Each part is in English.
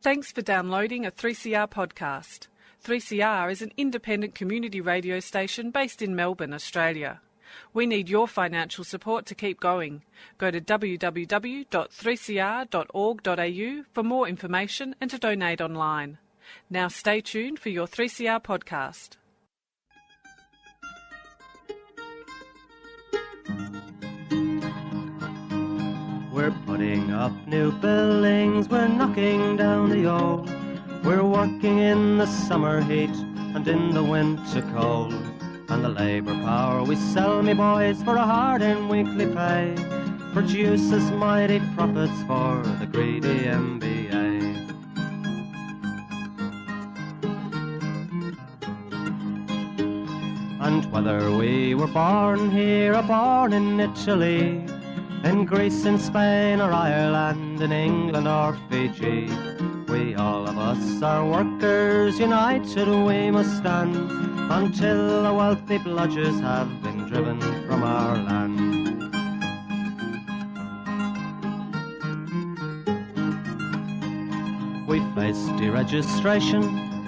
Thanks for downloading a 3CR podcast. 3CR is an independent community radio station based in Melbourne, Australia. We need your financial support to keep going. Go to www.3cr.org.au for more information and to donate online. Now stay tuned for your 3CR podcast. We're putting up new buildings, we're knocking down the old. We're working in the summer heat and in the winter cold. And the labour power we sell, me boys, for a hard-earned weekly pay produces mighty profits for the greedy MBA. And whether we were born here or born in Italy, in Greece, in Spain or Ireland, in England or Fiji, we all of us are workers, united we must stand, until the wealthy bludgers have been driven from our land. We faced deregistration,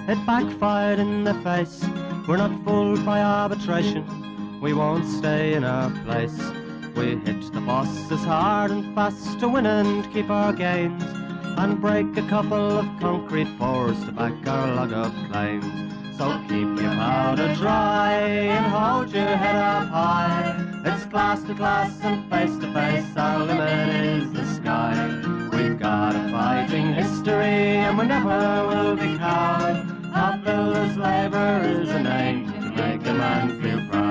it backfired in the face. We're not fooled by arbitration, we won't stay in our place. We hit the bosses hard and fast to win and keep our gains, and break a couple of concrete pours to back our log of claims. So keep your powder dry and hold your head up high. It's class to class and face to face, our limit is the sky. We've got a fighting history and we never will be cowed. Our builders' labour is a name to make a man feel proud.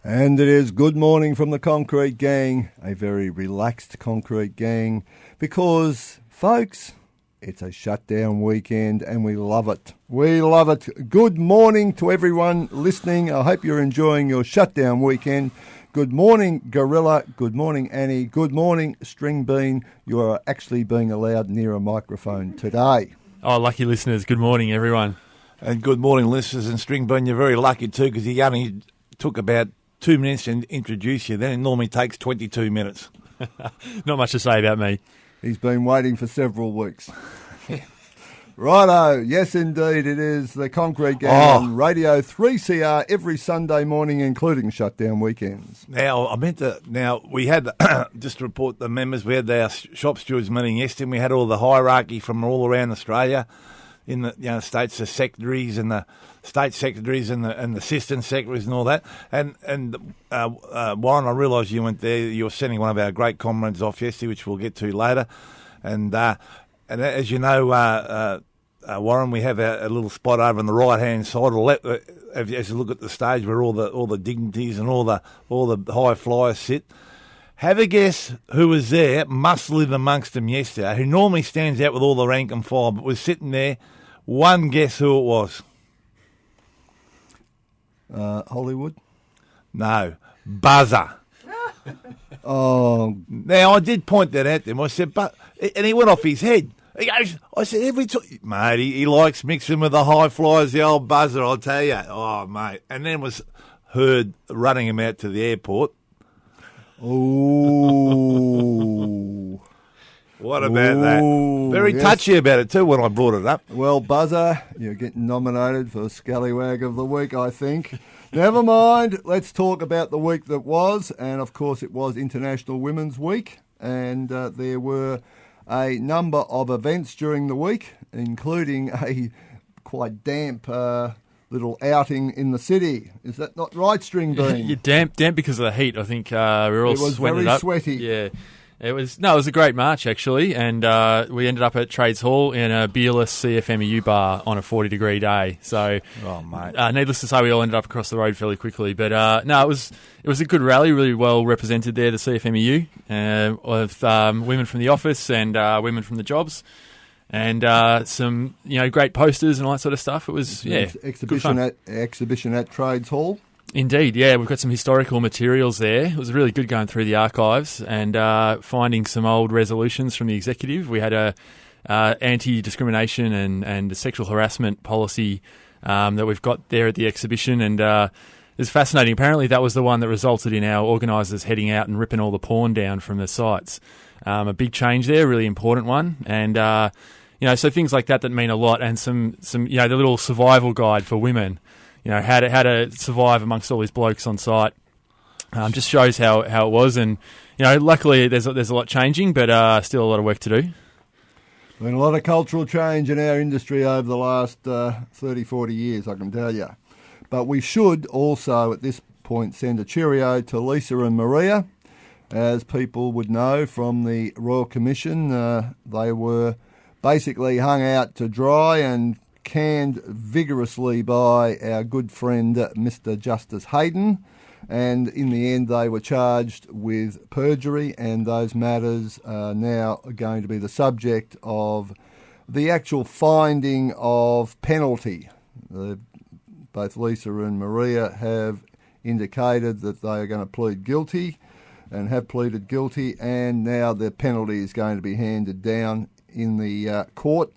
And it is good morning from the Concrete Gang, a very relaxed Concrete Gang, because, folks, it's a shutdown weekend and we love it. We love it. Good morning to everyone listening. I hope you're enjoying your shutdown weekend. Good morning, Gorilla. Good morning, Annie. Good morning, String Bean. You are actually being allowed near a microphone today. Oh, lucky listeners. Good morning, everyone. And good morning, listeners. And String Bean, you're very lucky too, because he only took about 2 minutes to introduce you. Then it normally takes 22 minutes. Not much to say about me. He's been waiting for several weeks. Righto, yes indeed, it is the Concrete Gang on Radio 3CR every Sunday morning, including shutdown weekends. Now, we had, just to report the members, we had our shop stewards meeting yesterday, and we had all the hierarchy from all around Australia in the states, the secretaries and the state secretaries and the assistant secretaries and all that. And Warren, I realise you went there. You were sending one of our great comrades off yesterday, which we'll get to later. And as you know, Warren, we have a little spot over on the right hand side. As you look at the stage where all the dignitaries and all the high flyers sit. Have a guess who was there, must live amongst them yesterday, who normally stands out with all the rank and file, but was sitting there. One guess who it was? Hollywood? No, Buzzer. Oh. Now, I did point that out to him. I said, and he went off his head. He goes, I said, mate, he likes mixing with the high flyers, the old Buzzer, I'll tell you. Oh, mate. And then was heard running him out to the airport. Oh. What about that? Very touchy about it too when I brought it up. Well, Buzzer, you're getting nominated for Scallywag of the Week, I think. Never mind. Let's talk about the week that was. And, of course, it was International Women's Week. And there were a number of events during the week, including a quite damp little outing in the city. Is that not right, String Bean? You're damp because of the heat. I think we're all sweated up. It was very sweaty. Yeah. It was a great march, actually, and we ended up at Trades Hall in a beerless CFMEU bar on a 40-degree day. So, needless to say, we all ended up across the road fairly quickly. But it was a good rally, really well represented there, the CFMEU, with women from the office and women from the jobs, and some great posters and all that sort of stuff. It was exhibition at Trades Hall. Indeed, yeah. We've got some historical materials there. It was really good going through the archives and finding some old resolutions from the executive. We had a anti-discrimination and a sexual harassment policy that we've got there at the exhibition, and it's fascinating. Apparently, that was the one that resulted in our organisers heading out and ripping all the porn down from the sites. A big change there, really important one. And, so things like that mean a lot. And some the little survival guide for women, how to survive amongst all these blokes on site. Just shows how it was. And, luckily there's a lot changing, but still a lot of work to do. Been a lot of cultural change in our industry over the last 30, 40 years, I can tell you. But we should also, at this point, send a cheerio to Lisa and Maria. As people would know from the Royal Commission, they were basically hung out to dry and canned vigorously by our good friend Mr. Justice Hayden. And in the end, they were charged with perjury, and those matters are now going to be the subject of the actual finding of penalty. Both Lisa and Maria have indicated that they are going to plead guilty and have pleaded guilty, and now their penalty is going to be handed down in the court,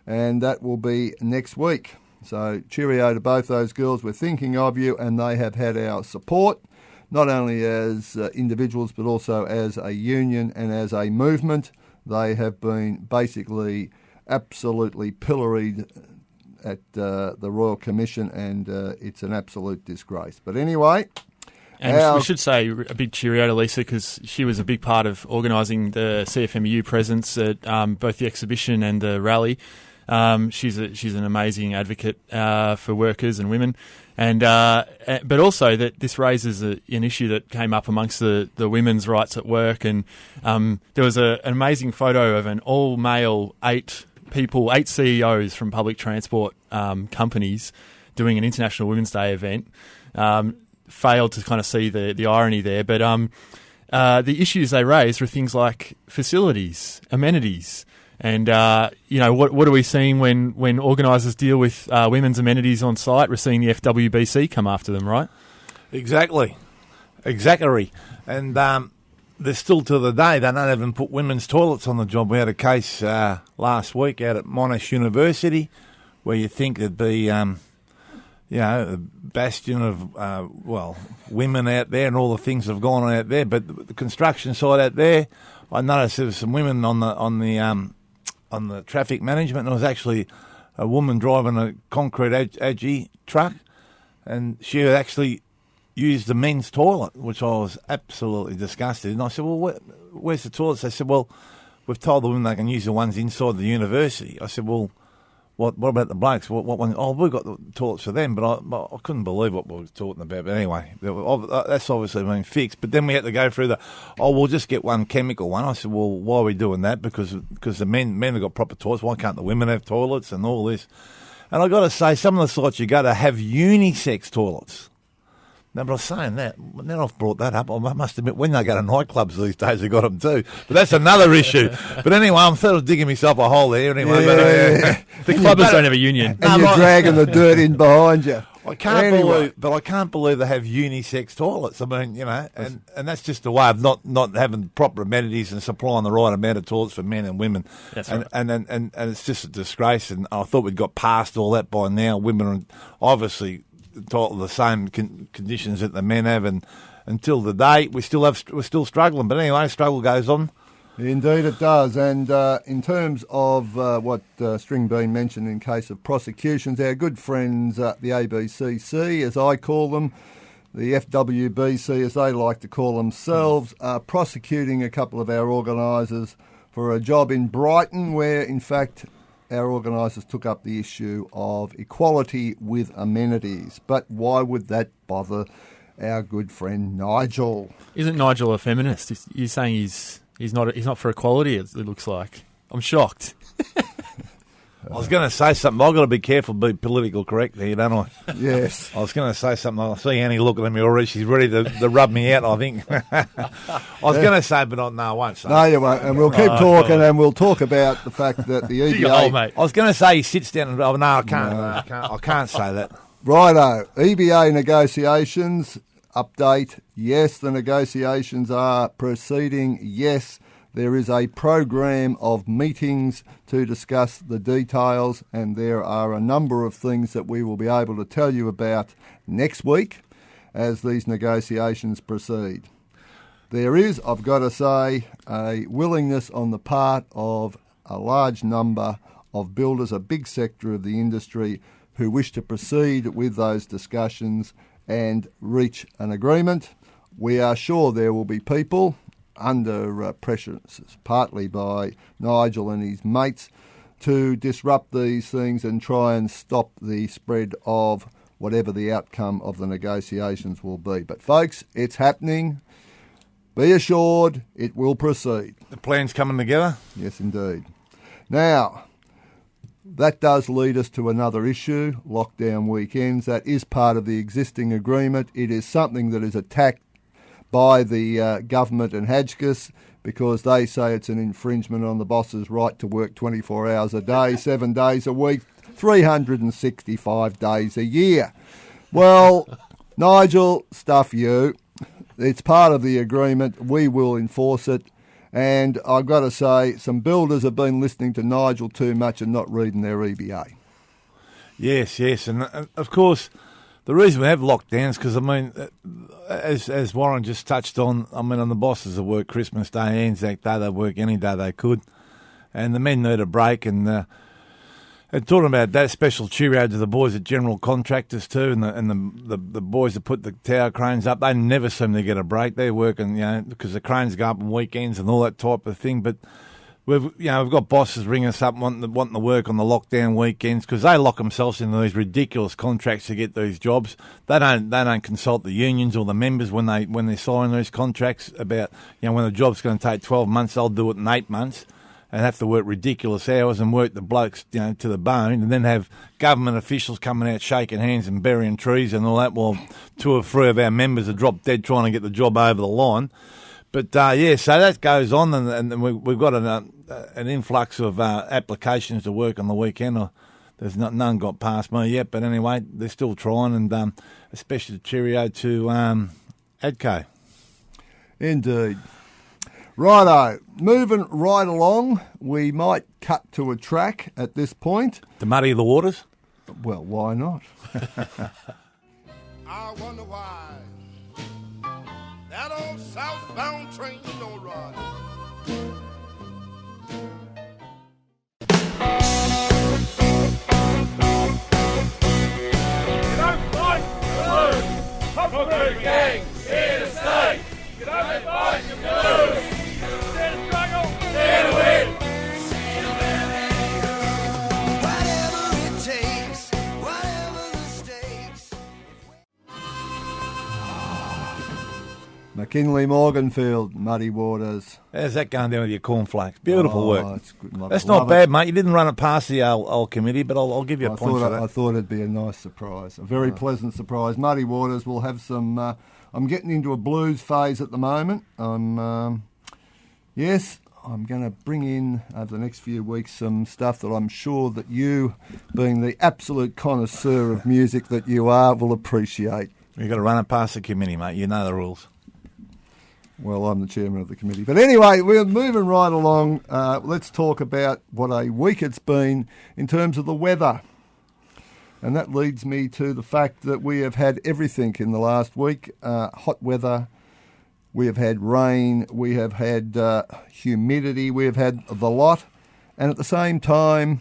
and that will be next week. So cheerio to both those girls. We're thinking of you, and they have had our support, not only as individuals but also as a union and as a movement. They have been basically absolutely pilloried at the Royal Commission, and it's an absolute disgrace. But anyway... And we should say a big cheerio to Lisa, because she was a big part of organising the CFMEU presence at both the exhibition and the rally. She's an amazing advocate for workers and women, and but also that this raises an issue that came up amongst the women's rights at work. And there was an amazing photo of an all-male 8 CEOs from public transport companies doing an International Women's Day event. Failed to kind of see the irony there, but the issues they raised were things like facilities, amenities, and what are we seeing when organisers deal with women's amenities on site? We're seeing the FWBC come after them, right? Exactly, and there's still to the day they don't even put women's toilets on the job. We had a case last week out at Monash University where you think there'd be a bastion of, women out there and all the things that have gone on out there. But the construction site out there, I noticed there was some women on the traffic management. There was actually a woman driving a concrete agi truck, and she had actually used the men's toilet, which I was absolutely disgusted. And I said, well, where's the toilets? They said, well, we've told the women they can use the ones inside the university. I said, well, what about the blokes? What one? Oh, we've got the toilets for them, but I couldn't believe what we were talking about. But anyway, that's obviously been fixed. But then we had to go through we'll just get one chemical one. I said, well, why are we doing that? Because the men have got proper toilets. Why can't the women have toilets and all this? And I got to say, some of the sites you go to have unisex toilets. No, but I was saying that. Now I've brought that up. I must admit, when they go to nightclubs these days, they've got them too. But that's another issue. But anyway, I'm sort of digging myself a hole there. Anyway, yeah. The clubbers don't have a union. And you're dragging the dirt in behind you. I can't believe they have unisex toilets. I mean, and that's just a way of not having proper amenities and supplying the right amount of toilets for men and women. That's right. And it's just a disgrace. And I thought we'd got past all that by now. Women are obviously the same conditions that the men have, and until the day we're still struggling. But anyway, struggle goes on. Indeed, it does. And in terms of what Stringbean mentioned in case of prosecutions, our good friends the ABCC, as I call them, the FWBC, as they like to call themselves, are prosecuting a couple of our organisers for a job in Brighton, where in fact our organisers took up the issue of equality with amenities. But why would that bother our good friend Nigel? Isn't Nigel a feminist? You're saying he's not for equality, it looks like. I'm shocked. I was going to say something. I've got to be careful to be political correct here, don't I? Yes. I was going to say something. I see Annie looking at me already. She's ready to rub me out, I think. I was going to say, but I won't say. No, you won't. And we'll keep talking, and we'll talk about the fact that the EBA... mate. I was going to say he sits down and... Oh, no, I can't. No. I can't say that. Righto. EBA negotiations, update. Yes, the negotiations are proceeding. Yes, there is a program of meetings to discuss the details, and there are a number of things that we will be able to tell you about next week. as these negotiations proceed. There is, I've got to say, a willingness on the part of a large number of builders, a big sector of the industry, who wish to proceed with those discussions and reach an agreement. We are sure there will be people under pressure, partly by Nigel and his mates, to disrupt these things and try and stop the spread of whatever the outcome of the negotiations will be. But folks, it's happening. Be assured it will proceed. The plan's coming together? Yes, indeed. Now, that does lead us to another issue, lockdown weekends. That is part of the existing agreement. It is something that is attacked by the government and Hagkus because they say it's an infringement on the boss's right to work 24 hours a day, 7 days a week, 365 days a year. Well, Nigel, stuff you. It's part of the agreement. We will enforce it. And I've got to say, some builders have been listening to Nigel too much and not reading their EBA. Yes. And of course, the reason we have lockdowns, because, I mean, as Warren just touched on, I mean, on the bosses that work Christmas Day, Anzac Day, they work any day they could. And the men need a break. And talking about that, special cheerio to the boys at General Contractors too, and the boys that put the tower cranes up. They never seem to get a break. They're working, because the cranes go up on weekends and all that type of thing. But we've got bosses ringing us up wanting to work on the lockdown weekends because they lock themselves into these ridiculous contracts to get these jobs. They don't consult the unions or the members when they sign these contracts about when the job's going to take 12 months. They'll do it in 8 months. And have to work ridiculous hours and work the blokes, to the bone, and then have government officials coming out shaking hands and burying trees and all that while 2 or 3 of our members are dropped dead trying to get the job over the line. But, so that goes on, and we've got an influx of applications to work on the weekend. There's none got past me yet, but anyway, they're still trying, and especially cheerio to ADCO. Indeed. Righto, moving right along, we might cut to a track at this point. To muddy the waters? Well, why not? I wonder why that old southbound train don't run. You don't fight, you lose. Concrete gang, here to stay. You don't fight, you lose. McKinley Morganfield, Muddy Waters. How's that going down with your cornflakes? Beautiful work. It's good. That's not bad, mate. You didn't run it past the old committee, but I'll give you a point for that. I thought it'd be a nice surprise, a very pleasant surprise. Muddy Waters will have some... I'm getting into a blues phase at the moment. I'm going to bring in, over the next few weeks, some stuff that I'm sure that you, being the absolute connoisseur of music that you are, will appreciate. You've got to run it past the committee, mate. You know the rules. Well, I'm the chairman of the committee. But anyway, we're moving right along. Let's talk about what a week it's been in terms of the weather. And that leads me to the fact that we have had everything in the last week. Hot weather, we have had rain, we have had humidity, we have had the lot. And at the same time,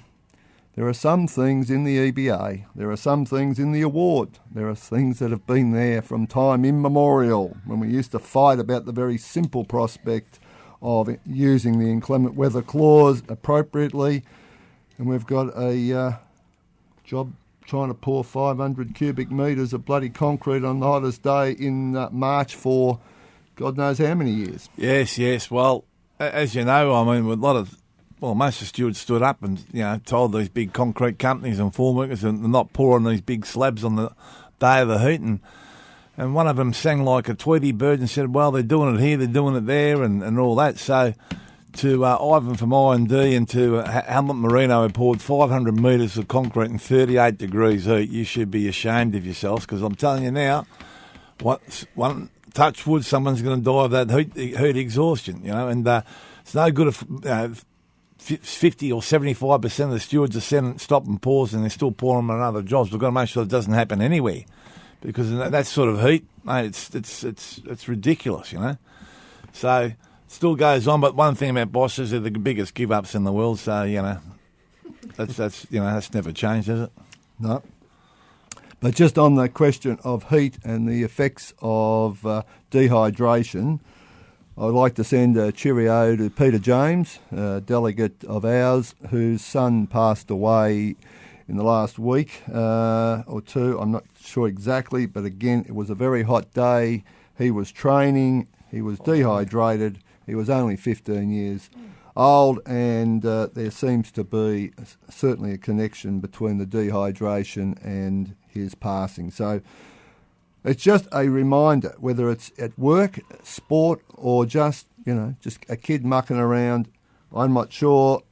there are some things in the EBA, there are some things in the award, there are things that have been there from time immemorial, when we used to fight about the very simple prospect of using the inclement weather clause appropriately. And we've got a job trying to pour 500 cubic metres of bloody concrete on the hottest day in March for God knows how many years. Yes. Well, as you know, I mean, with most of the stewards stood up and, told these big concrete companies and formworkers they're not pouring these big slabs on the day of the heat. And one of them sang like a Tweety bird and said, well, they're doing it here, they're doing it there, and all that. So to Ivan from I&D and to Hamlet Marino, who poured 500 metres of concrete in 38 degrees heat, you should be ashamed of yourselves, because I'm telling you now, one touch wood, someone's going to die of that heat exhaustion, and it's no good if 50 or 75% of the stewards are stop and pause and they're still pouring them on other jobs. We've got to make sure it doesn't happen anywhere, because in that sort of heat, mate, it's ridiculous, you know. So it still goes on, but one thing about bosses, they're the biggest give-ups in the world. So you know, that's never changed, has it? No. But just on the question of heat and the effects of dehydration, I'd like to send a cheerio to Peter James, a delegate of ours, whose son passed away in the last week or two. I'm not sure exactly, but again, it was a very hot day. He was training, he was dehydrated, he was only 15 years old, and there seems to be certainly a connection between the dehydration and his passing. So it's just a reminder, whether it's at work, sport, or just a kid mucking around. I'm not sure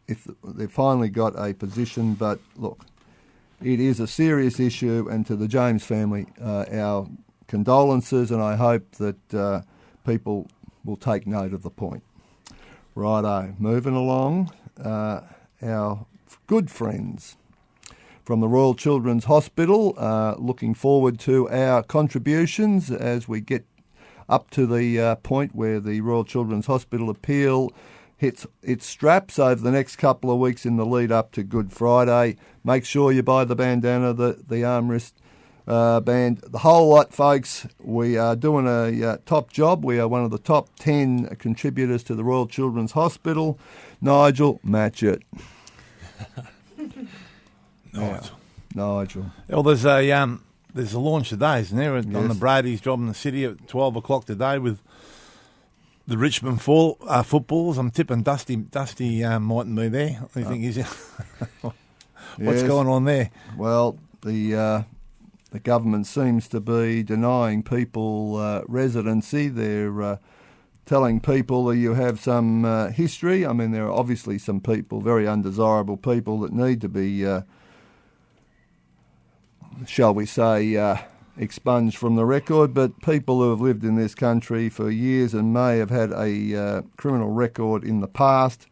if they've finally got a position, but look, it is a serious issue, and to the James family, our condolences, and I hope that people will take note of the point. Righto, moving along, our good friends from the Royal Children's Hospital, looking forward to our contributions as we get up to the point where the Royal Children's Hospital appeal hits its straps over the next couple of weeks in the lead up to Good Friday. Make sure you buy the bandana, the armrest band, the whole lot, folks. We are doing a top job. We are one of the top 10 contributors to the Royal Children's Hospital. Nigel, match it. Nigel. Well, there's a launch today, isn't there, on the Brady's job in the city at 12 o'clock today with the Richmond footballers. I'm tipping Dusty mightn't be there. What do you think he's What's going on there? Well, the government seems to be denying people residency. They're telling people that you have some history. I mean, there are obviously some people, very undesirable people, that need to be, shall we say, expunged from the record, but people who have lived in this country for years and may have had a criminal record in the past,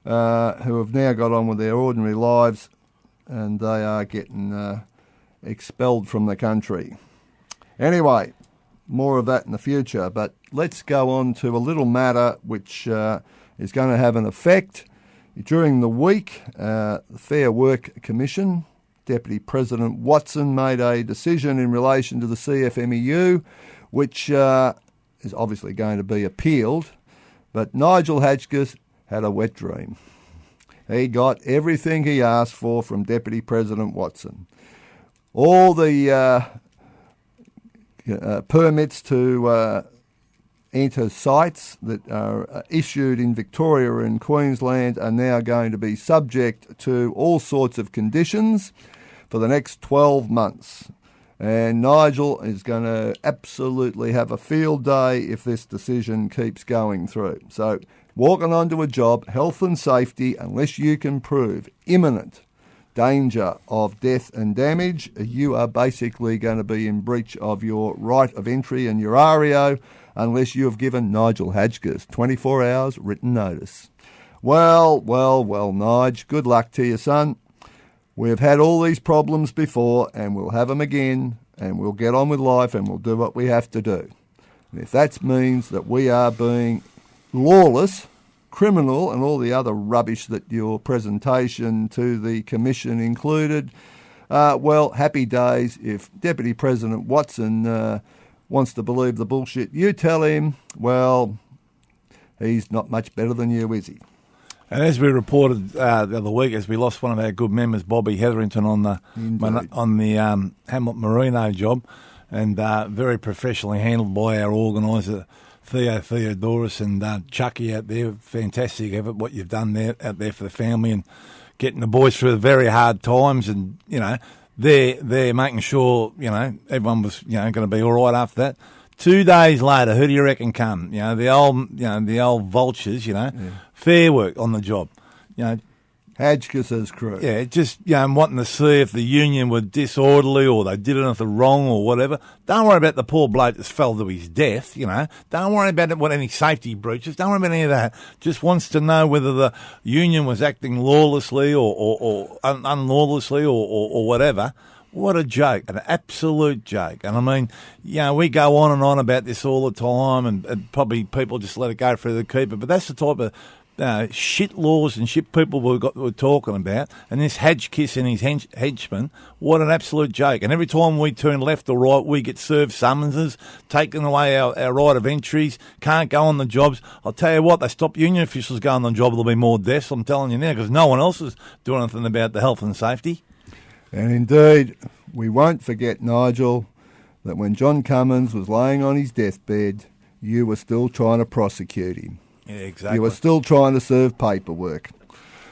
who have now got on with their ordinary lives, and they are getting expelled from the country. Anyway, more of that in the future, but let's go on to a little matter which is going to have an effect. During the week, the Fair Work Commission, Deputy President Watson made a decision in relation to the CFMEU, which is obviously going to be appealed. But Nigel Hotchkiss had a wet dream. He got everything he asked for from Deputy President Watson. All the permits to enter sites that are issued in Victoria and Queensland are now going to be subject to all sorts of conditions for the next 12 months. And Nigel is going to absolutely have a field day if this decision keeps going through. So walking onto a job, health and safety, unless you can prove imminent danger of death and damage, you are basically going to be in breach of your right of entry and your REO unless you have given Nigel Hotchkiss 24 hours written notice. Well, Nige, good luck to you, son. We've had all these problems before, and we'll have them again, and we'll get on with life, and we'll do what we have to do. And if that means that we are being lawless, criminal, and all the other rubbish that your presentation to the Commission included, well, happy days. If Deputy President Watson wants to believe the bullshit you tell him, well, he's not much better than you, is he? And as we reported the other week, as we lost one of our good members, Bobby Hetherington, on the Hamlet Marino job, and very professionally handled by our organiser, Theo Theodoros, and Chucky out there. Fantastic effort, what you've done there out there for the family and getting the boys through very hard times, and they're making sure everyone was going to be all right after that. 2 days later, who do you reckon come? The old vultures. Fair Work on the job. Hotchkiss's crew. Yeah, just wanting to see if the union were disorderly or they did anything wrong or whatever. Don't worry about the poor bloke that fell to his death. Don't worry about any safety breaches. Don't worry about any of that. Just wants to know whether the union was acting lawlessly or unlawlessly or whatever. What a joke, an absolute joke. And I mean, we go on and on about this all the time, and probably people just let it go through the keeper. But that's the type of shit laws and shit people we're talking about. And this Hadgekiss and his henchmen, what an absolute joke. And every time we turn left or right, we get served summonses, taking away our right of entries, can't go on the jobs. I'll tell you what, they stop union officials going on the job, there'll be more deaths, I'm telling you now, because no one else is doing anything about the health and safety. And indeed, we won't forget, Nigel, that when John Cummins was laying on his deathbed, you were still trying to prosecute him. Yeah, exactly. You were still trying to serve paperwork.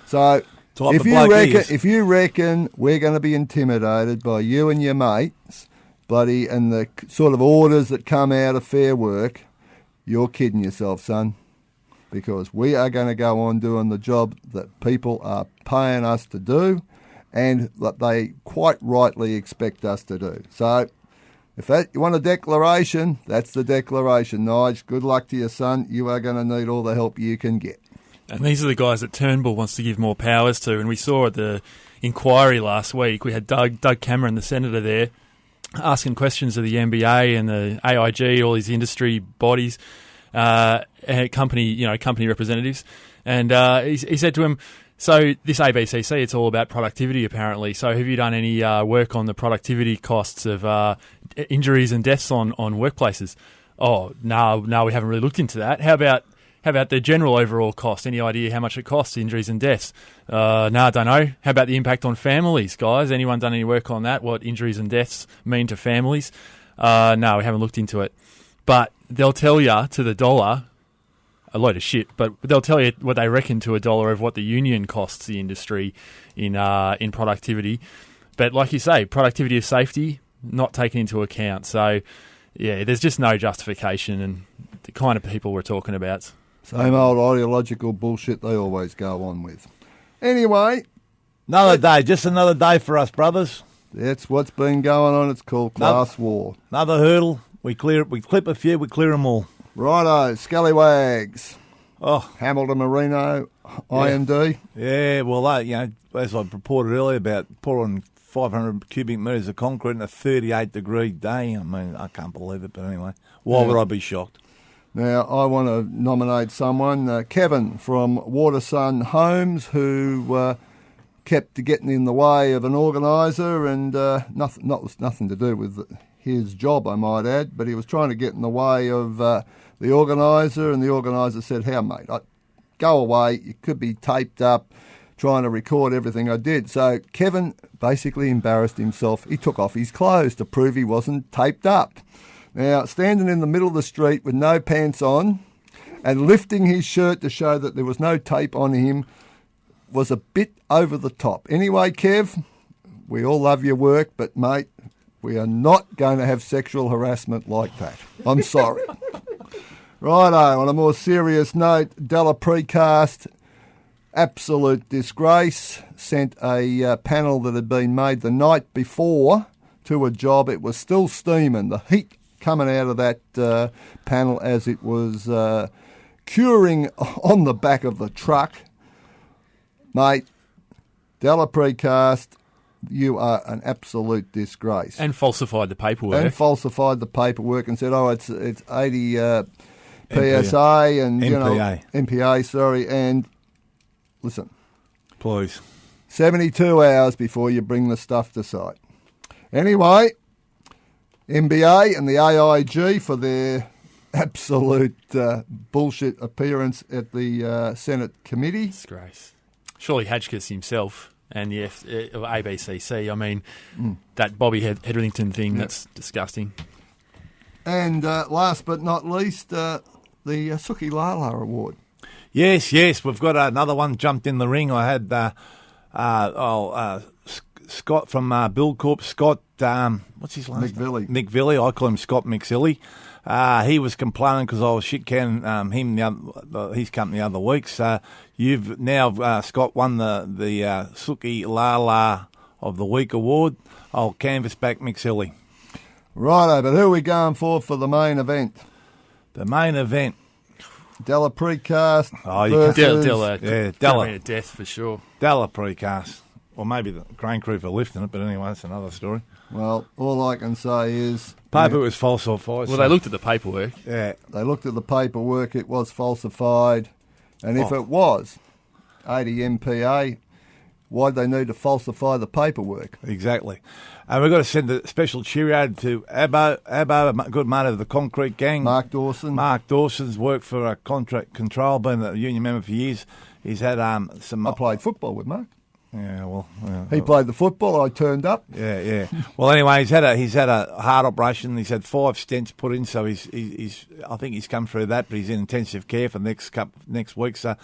So if you reckon we're going to be intimidated by you and your mates, bloody, and the sort of orders that come out of Fair Work, you're kidding yourself, son. Because we are going to go on doing the job that people are paying us to do, and that they quite rightly expect us to do. So, if you want a declaration, that's the declaration, Nige. Good luck to your son. You are going to need all the help you can get. And these are the guys that Turnbull wants to give more powers to. And we saw at the inquiry last week, we had Doug Cameron, the senator there, asking questions of the NBA and the AIG, all these industry bodies, company representatives. And he said to him, so this ABCC, it's all about productivity apparently. So have you done any work on the productivity costs of injuries and deaths on workplaces? Oh, no, we haven't really looked into that. How about the general overall cost? Any idea how much it costs, injuries and deaths? No, I don't know. How about the impact on families, guys? Anyone done any work on that? What injuries and deaths mean to families? No, we haven't looked into it. But they'll tell you to the dollar a load of shit, but they'll tell you what they reckon to a dollar of what the union costs the industry in productivity. But like you say, productivity of safety not taken into account. So, yeah, there's just no justification, and the kind of people we're talking about. Same old ideological bullshit they always go on with. Anyway, just another day for us, brothers. That's what's been going on. It's called class war. Another hurdle. We clip a few, we clear them all. Righto, Scallywags. Oh, Hamilton Marino, IMD. Yeah, well, as I reported earlier about pouring 500 cubic metres of concrete in a 38-degree day. I mean, I can't believe it, but anyway, why would I be shocked? Now, I want to nominate someone, Kevin from Watersun Homes, who kept getting in the way of an organiser, and nothing to do with his job, I might add, but he was trying to get in the way of the organiser, and the organiser said, "How, mate? Go away. You could be taped up trying to record everything I did." So Kevin basically embarrassed himself. He took off his clothes to prove he wasn't taped up. Now, standing in the middle of the street with no pants on and lifting his shirt to show that there was no tape on him was a bit over the top. Anyway, Kev, we all love your work, but, mate, we are not going to have sexual harassment like that. I'm sorry. Righto, on a more serious note, Della Precast, absolute disgrace, sent a panel that had been made the night before to a job. It was still steaming. The heat coming out of that panel as it was curing on the back of the truck. Mate, Della Precast, you are an absolute disgrace. And falsified the paperwork. And said, it's 80 PSA and, MPA, and listen. Please. 72 hours before you bring the stuff to site. Anyway, MBA and the AIG for their absolute bullshit appearance at the Senate committee. Disgrace. Surely Hadgekiss himself and the ABCC. I mean, that Bobby Hetherington thing, that's disgusting. And last but not least, the Sulky Award. Yes, we've got another one jumped in the ring. I had Scott from Buildcorp. Scott, what's his last name? McVilly. I call him Scott McSilly. He was complaining because I was shit-canning his company the other week. So you've now, Scott, won the Sulky of the Week award. I'll canvas back McSilly. Righto, but who are we going for the main event? The main event. Della Precast Della. Della Death for sure. Della Precast. Or maybe the grain crew for lifting it, but anyway, that's another story. Well, all I can say is... Paper was falsified. Well, they looked at the paperwork. Yeah. They looked at the paperwork, it was falsified. And if it was 80 MPA, why'd they need to falsify the paperwork? Exactly. And we've got to send a special cheerio to Abbo, a good mate of the Concrete Gang. Mark Dawson. Mark Dawson's worked for a contract control, been a union member for years. He's had some... I played football with Mark. Yeah, well... He played the football, I turned up. Yeah. Well, anyway, he's had a heart operation. He's had 5 stents put in, so he's I think he's come through that, but he's in intensive care for the next week, so...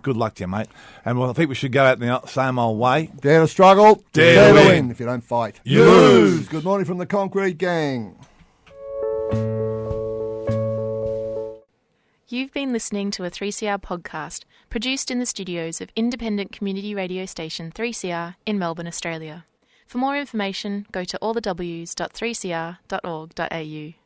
good luck to you, mate. And I think we should go out the same old way. Dare to struggle, dare to win. If you don't fight, you lose. Good morning from the Concrete Gang. You've been listening to a 3CR podcast produced in the studios of independent community radio station 3CR in Melbourne, Australia. For more information, go to allthews.3cr.org.au.